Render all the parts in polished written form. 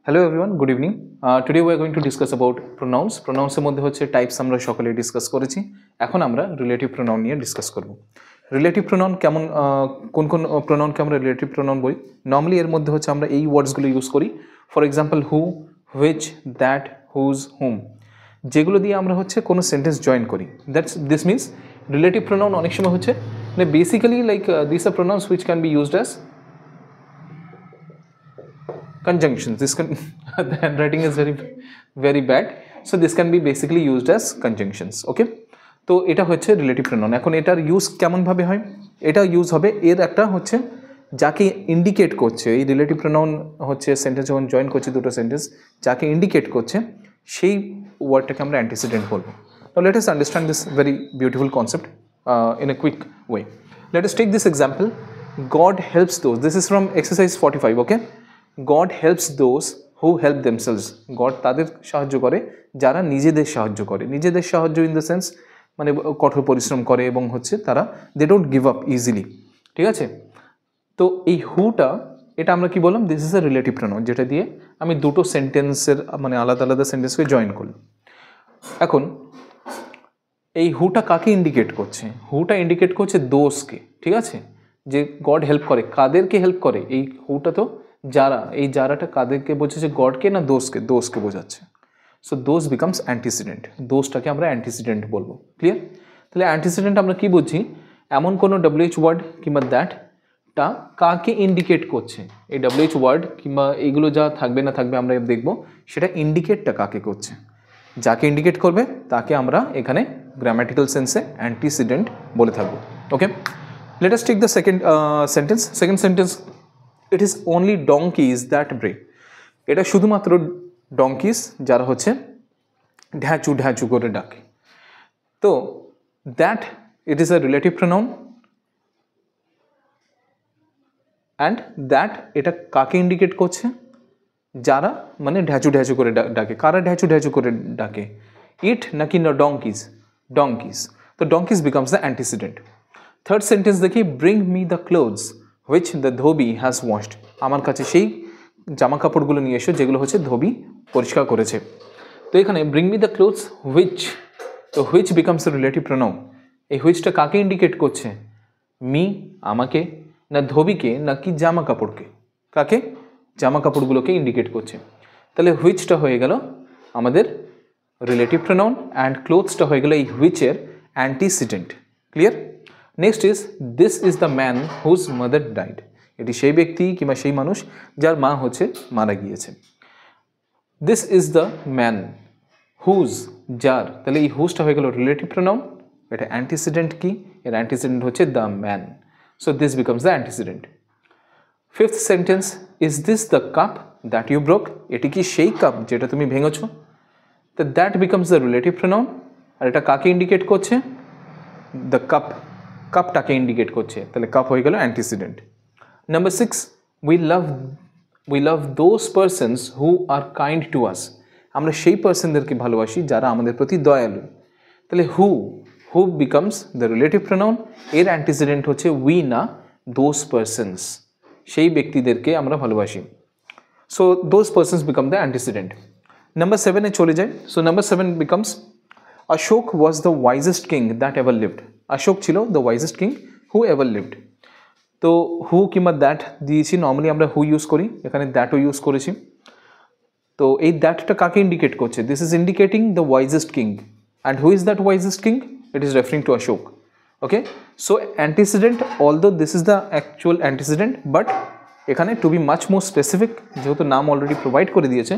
Hello everyone, good evening. Today we are going to discuss about pronouns. Pronouns এর মধ্যে হচ্ছে types আমরা সকলে ডিসকাস করেছি। এখন আমরা রিলেটিভ প্রোনাউন নিয়ে ডিসকাস করব। রিলেটিভ প্রোনাউন কেমন কোন কোন প্রোনাউনকে আমরা রিলেটিভ প্রোনাউন বলি? নরমালি এর মধ্যে হচ্ছে আমরা এই ওয়ার্ডসগুলো ইউজ করি। For example who, which, that, whose, whom, যেগুলো দিয়ে আমরা হচ্ছে কোনো সেন্টেন্স জয়েন করি। দিস মিনস রিলেটিভ প্রোনাউন অনেক সময় হচ্ছে মানে বেসিক্যালি লাইক দিস আর pronouns which can be used as conjunctions. The handwriting is very bad, so this can be basically used as conjunctions. Okay, তো এটা হচ্ছে রিলেটিভ প্রোনাউন। এখন এটার ইউজ কেমন ভাবে হয়? এটা ইউজ হবে এর একটা হচ্ছে যাকে ইন্ডিকেট করছে, এই রিলেটিভ প্রোনাউন হচ্ছে সেন্টেন্স যখন জয়েন করছে দুটো সেন্টেন্স, যাকে ইন্ডিকেট করছে সেই ওয়ার্ডটাকে আমরা অ্যান্টিসিডেন্ট বলবো। Now let us understand this very beautiful concept in a quick way. Let us take this example. God helps those. This is from exercise 45. Okay, God helps those who help themselves. God তাদের সাহায্য করে যারা নিজেদের সাহায্য করে। নিজেদের সাহায্য in the sense মানে কঠোর পরিশ্রম করে এবং হচ্ছে তারা they don't give up easily. ঠিক আছে, তো এই হুটা এটা আমরা কি বললাম, this is a relative pronoun, যেটা দিয়ে আমি দুটো সেন্টেন্সের মানে আলাদা আলাদা সেন্টেন্সকে জয়েন করলাম। এখন এই হুটা কাকে ইন্ডিকেট করছে? হুটা ইন্ডিকেট করছে দোষকে। ঠিক আছে, যে গড হেল্প করে, কাদেরকে হেল্প করে? এই হুটা তো যারা, এই যারাটা কাদেরকে বোঝাচ্ছে? গডকে না দোষকে? দোষকে বোঝাচ্ছে। সো দোষ বিকামস অ্যান্টিসিডেন্ট। দোষটাকে আমরা অ্যান্টিসিডেন্ট বলবো। ক্লিয়ার? তাহলে অ্যান্টিসিডেন্ট আমরা কি বুঝি? এমন কোনো WH ওয়ার্ড কিংবা দ্যাটটা কাকে ইন্ডিকেট করছে? এই WH ওয়ার্ড কিংবা এইগুলো যা থাকবে না থাকবে আমরা দেখব, সেটা ইন্ডিকেটটা কাকে করছে। যাকে ইন্ডিকেট করবে তাকে আমরা এখানে গ্রামাটিক্যাল সেন্সে অ্যান্টিসিডেন্ট বলে থাকবো। Okay, let us take the second sentence. Second sentence, it is only donkeys that bray. এটা শুধুমাত্র ডঙ্কিজ যারা হচ্ছে ঢ্যাঁচু ঢ্যাঁচু করে ডাকে। তো that it is a relative pronoun and that এটা কাকে ইন্ডিকেট করছে? যারা মানে ঢ্যাঁচু ঢ্যাঁচু করে ডাকে। কারা ঢ্যাঁচু ঢ্যাঁচু করে ডাকে? ইট নাকি না ডঙ্কিজ? ডঙ্কিজ। তো donkeys becomes the antecedent. Third sentence দেখি, bring me the clothes which the dhobi has washed. আমার কাছে সেই জামা কাপড়গুলো নিয়ে এসো যেগুলো হচ্ছে ধোবি পরিষ্কার করেছে। তো এখানে bring me the clothes which, তো which becomes the relative pronoun. এই হুইচটা কাকে ইন্ডিকেট করছে? মি আমাকে, না ধোবিকে, নাকি জামা কাপড়কে? কাকে? জামা কাপড়গুলোকে ইন্ডিকেট করছে। তাহলে হুইচটা হয়ে গেল আমাদের রিলেটিভ প্রোনাউন অ্যান্ড ক্লোথসটা হয়ে গেল এই হুইচের antecedent. Clear? Next is this is the man whose mother died. এটি সেই ব্যক্তি কিংবা সেই মানুষ যার মা হচ্ছে মারা গিয়েছে। This is the man whose, যার, তাহলে এই হুজটা হয়ে গেল রিলেটিভ প্রোনাউন। এটা অ্যান্টিসিডেন্ট কি? এর অ্যান্টিসিডেন্ট হচ্ছে the man. So this becomes the antecedent. Fifth sentence, is this the cup that you broke. এটি কি সেই কাপ যেটা তুমি ভেঙেছ? তো that becomes the relative pronoun. আর এটা কাকে ইন্ডিকেট করছে? দ্য কাপ, কাপটাকে ইন্ডিকেট করছে। তাহলে কাপ হয়ে গেল antecedent. Number 6, we love those persons who are kind to us. আমরা সেই পার্সনদেরকে ভালোবাসি যারা আমাদের প্রতি দয়ালু। তাহলে who becomes the relative pronoun. এর অ্যান্টিসিডেন্ট হচ্ছে উই না দোজ পারসনস। সেই ব্যক্তিদেরকে আমরা ভালোবাসি। So those persons become the antecedent. Number 7-এ চলে যায়। So number 7 becomes Ashoka was the wisest king that ever lived. Ashoka ছিল the wisest king who ever lived. তো হু কিংবা দ্যাট দিয়েছি, নর্মালি আমরা হু ইউজ করি, এখানে দ্যাটও ইউজ করেছি। তো এই দ্যাটটা কাকে ইন্ডিকেট করছে? This is indicating the wisest king. And who is that wisest king? It is referring to Ashoka. Okay, so antecedent, although this is the actual antecedent, but এখানে to be much more specific, যেহেতু নাম already provide করে দিয়েছে,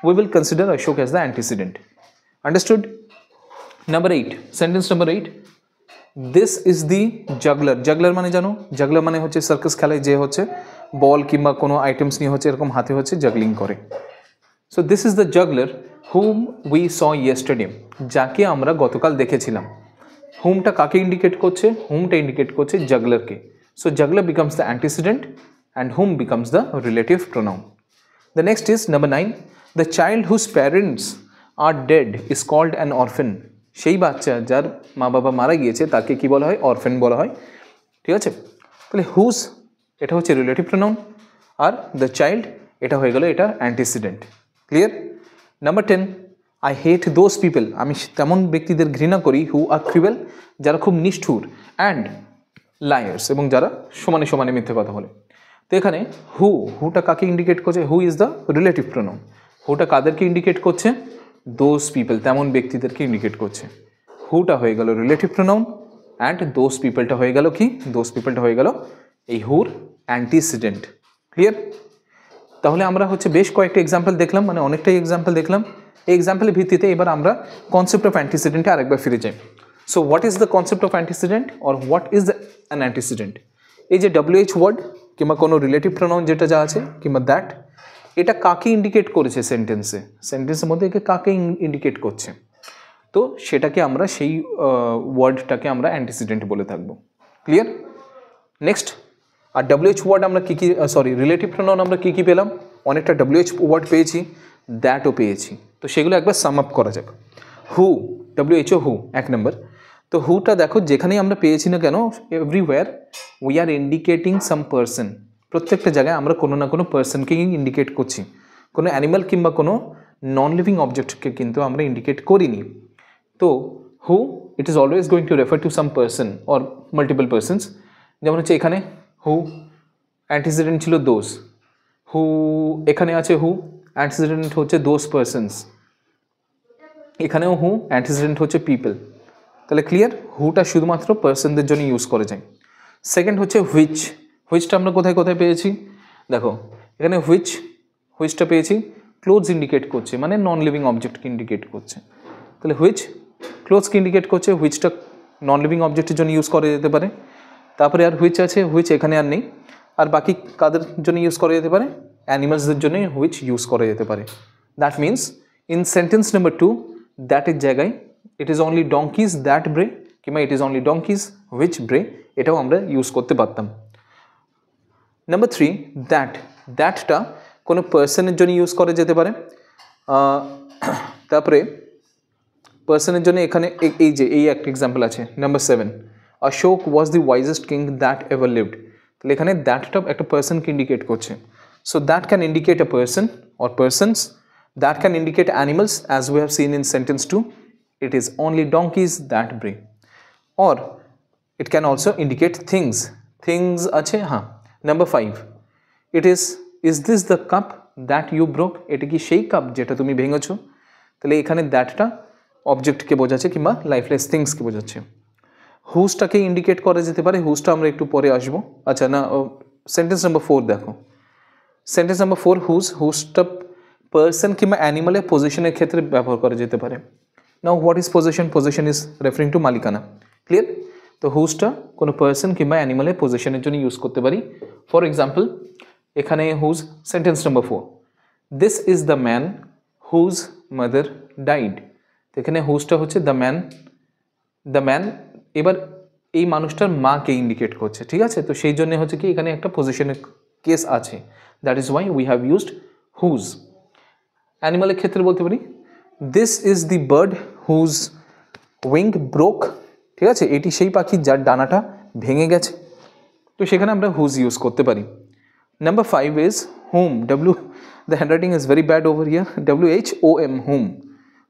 we will consider Ashoka as the antecedent. Understood? Number 8, sentence number 8, this is the juggler. Juggler মানে জানো? জাগলার মানে হচ্ছে circus খেলায় যে হচ্ছে বল কিংবা কোনো আইটেমস নিয়ে হচ্ছে এরকম হাতে হচ্ছে জাগলিং করে। So this is the juggler whom we saw yesterday, যাকে আমরা গতকাল দেখেছিলাম। হুমটা কাকে ইন্ডিকেট করছে? হুমটা ইন্ডিকেট করছে জাগলারকে। So juggler becomes the antecedent and whom becomes the relative pronoun. The next is number 9, the child whose parents are dead is called an orphan. সেই বাচ্চা যার মা বাবা মারা গিয়েছে তাকে কি বলা হয়? অরফেন বলা হয়। ঠিক আছে, তাহলে হুজ এটা হচ্ছে relative pronoun, are the child এটা হয়ে গেল এটার antecedent. Clear? Number 10, I hate those people, আমি তেমন ব্যক্তিদের ঘৃণা করি, হু আর ক্রিবেল, যারা খুব নিষ্ঠুর, অ্যান্ড লায়ার্স, এবং যারা সমানে সমানে মিথ্যে কথা বলে। তো এখানে হুটা কাকে ইন্ডিকেট করছে? Who is the relative pronoun. হুটা কাদেরকে ইন্ডিকেট করছে? দোজ পিপল, তেমন ব্যক্তিদেরকে ইন্ডিকেট করছে। হুটা হয়ে গেল রিলেটিভ প্রোনাউন, অ্যান্ড দোজ পিপলটা হয়ে গেল কি? দোজ পিপলটা হয়ে গেল এই হুর অ্যান্টিসিডেন্ট। ক্লিয়ার? তাহলে আমরা হচ্ছে বেশ কয়েকটা এক্সাম্পল দেখলাম, মানে অনেকটাই এক্সাম্পল দেখলাম। এই এক্সাম্পলের ভিত্তিতে এবার আমরা কনসেপ্ট অফ অ্যান্টিসিডেন্টে আরেকবার ফিরে যাই। So what is the concept of antecedent or what is an antecedent? এই যে WH ওয়ার্ড কিংবা কোনো রিলেটিভ প্রোনাউন যেটা যা আছে কিংবা দ্যাট, এটা কাকে ইন্ডিকেট করেছে সেন্টেন্সের মধ্যে একে কাকে ইন্ডিকেট করছে, তো সেটাকে আমরা সেই ওয়ার্ডটাকে আমরা অ্যান্টিসিডেন্ট বলে থাকবো। ক্লিয়ার? নেক্সট, আর WH ওয়ার্ড আমরা কী কী রিলেটিভ প্রোনাউন আমরা কী কী পেলাম? অনেকটা WH ওয়ার্ড পেয়েছি, দ্যাটও পেয়েছি। তো সেগুলো একবার সাম আপ করা যাক। হু, WHO হু এক নম্বর। তো হুটা দেখো যেখানেই আমরা পেয়েছি না কেন, everywhere we are indicating some person. প্রত্যেকটা জায়গায় আমরা কোনো না কোনো পার্সনকেই ইন্ডিকেট করছি, কোনো অ্যানিমাল কিংবা কোনো নন লিভিং অবজেক্টকে কিন্তু আমরা ইন্ডিকেট করিনি। তো who, it is always going to refer to some person or multiple persons. যেমন হচ্ছে এখানে হু, অ্যান্টিসিডেন্ট ছিল দোজ। হু, এখানে আছে হু, অ্যান্টিসিডেন্ট হচ্ছে দোজ পার্সনস। এখানেও হু, অ্যান্টিসিডেন্ট হচ্ছে পিপল। তাহলে ক্লিয়ার? হুটা শুধুমাত্র পার্সনদের জন্য ইউজ করে যায়। সেকেন্ড হচ্ছে হুইচটা আমরা কোথায় কোথায় পেয়েছি? দেখো এখানে হুইচটা পেয়েছি ক্লোথস ইন্ডিকেট করছে, মানে নন লিভিং অবজেক্টকে ইন্ডিকেট করছে। তাহলে হুইচ ক্লোথসকে ইন্ডিকেট করছে, হুইচটা নন লিভিং অবজেক্টের জন্য ইউজ করা যেতে পারে। তারপরে আর হুইচ আছে, হুইচ এখানে আর নেই। আর বাকি কাদের জন্য ইউজ করা যেতে পারে? অ্যানিমালসদের জন্য হুইচ ইউজ করা যেতে পারে। That means in sentence number 2 দ্যাটের জায়গায় it is only donkeys that bray, কিংবা it is only donkeys which bray, এটাও আমরা ইউজ করতে পারতাম। নাম্বার 3, দ্যাটটা কোনো পার্সনের জন্য ইউজ করা যেতে পারে। তারপরে পার্সনের জন্য এখানে এই একটা এক্সাম্পল আছে, number 7, Ashok was the wisest king that ever lived. তাহলে এখানে দ্যাটটা একটা পার্সনকে ইন্ডিকেট করছে। So that can indicate a person or persons, that can indicate animals as we have seen in sentence 2, it is only donkeys that bray, or it can also indicate things আছে। হ্যাঁ, number 5, is this the cup that you broke, এটা কি সেই cup যেটা তুমি ভেঙেছো। তাহলে এখানে দ্যাটটা অবজেক্টকে বোঝাচ্ছে কিংবা লাইফলেস থিংসকে বোঝাচ্ছে। হুজটাকে ইন্ডিকেট করা যেতে পারে, হুজটা আমরা একটু পরে আসবো। আচ্ছা না, সেন্টেন্স নাম্বার 4 দেখো, সেন্টেন্স নাম্বার 4 হুজটা পার্সন কিংবা অ্যানিমালের পজিশনের ক্ষেত্রে ব্যবহার করা যেতে পারে। Now what is position? Position is referring two মালিকানা। ক্লিয়ার? তো হুজটা কোনো পার্সন কিংবা অ্যানিমালের পজিশনের জন্য ইউজ করতে পারি। ফর এক্সাম্পল এখানে whose, sentence number 4, this is the man whose mother died. তো এখানে হুজটা হচ্ছে দ্য ম্যান, এবার এই মানুষটার মাকে ইন্ডিকেট করছে, ঠিক আছে? তো সেই জন্য হচ্ছে কি এখানে একটা পজিশনের কেস আছে, that is why we have used whose. অ্যানিমালের ক্ষেত্রে বলতে পারি this is the bird whose wing broke, ঠিক আছে? এটি সেই পাখি যার ডানাটা ভেঙে গেছে। তো সেখানে আমরা হুজ ইউজ করতে পারি। Number 5 is hmm, the handwriting is very bad over here, WHOM,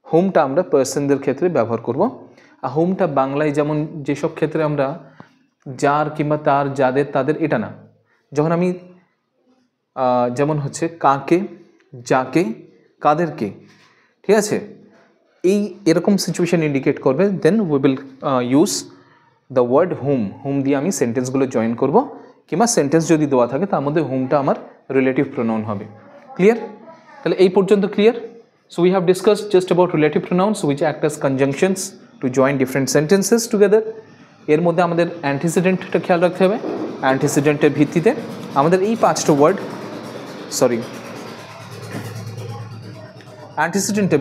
হুমটা আমরা পার্সনদের ক্ষেত্রে ব্যবহার করব। আর হুমটা বাংলায় যেমন যেসব ক্ষেত্রে আমরা যার কিংবা তার, যাদের, তাদের, এটা না। যখন আমি যেমন হচ্ছে কাকে, যাকে, কাদেরকে, ঠিক আছে, এরকম সিচুয়েশন ইন্ডিকেট করবে, then we will use the word whom দিয়ে আমি সেন্টেন্সগুলো জয়েন করব, কিংবা সেন্টেন্স যদি দেওয়া থাকে তার মধ্যে হুমটা আমার রিলেটিভ প্রোনাউন হবে। ক্লিয়ার? তাহলে এই পর্যন্ত clear? So we have discussed just about relative pronouns which act as conjunctions to join different sentences together. এর মধ্যে আমাদের অ্যান্টিসিডেন্টটা খেয়াল রাখতে হবে। অ্যান্টিসিডেন্টের ভিত্তিতে আমাদের এই 5টা ওয়ার্ড, অ্যান্টিসিডেন্টের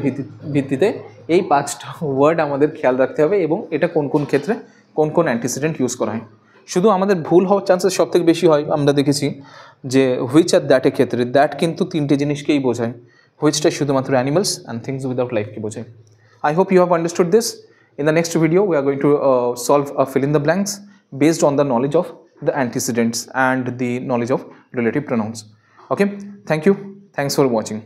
ভিত্তিতে এই 5টা ওয়ার্ড আমাদের খেয়াল রাখতে হবে, এবং এটা কোন কোন ক্ষেত্রে কোন কোন অ্যান্টিসিডেন্ট ইউজ করা হয়। শুধু আমাদের ভুল হওয়ার চান্সেস সব থেকে বেশি হয়, আমরা দেখেছি যে হুইচ আর দ্যাটের ক্ষেত্রে দ্যাট কিন্তু 3টে জিনিসকেই বোঝায়, হুইচটা শুধুমাত্র অ্যানিমালস অ্যান্ড থিংস উইদাউট লাইফকে বোঝায়। I hope you have understood this. In the next video we are going to solve a fill in the blanks based on the knowledge of the antecedents and the knowledge of relative pronouns. Okay, thank you. Thanks for watching.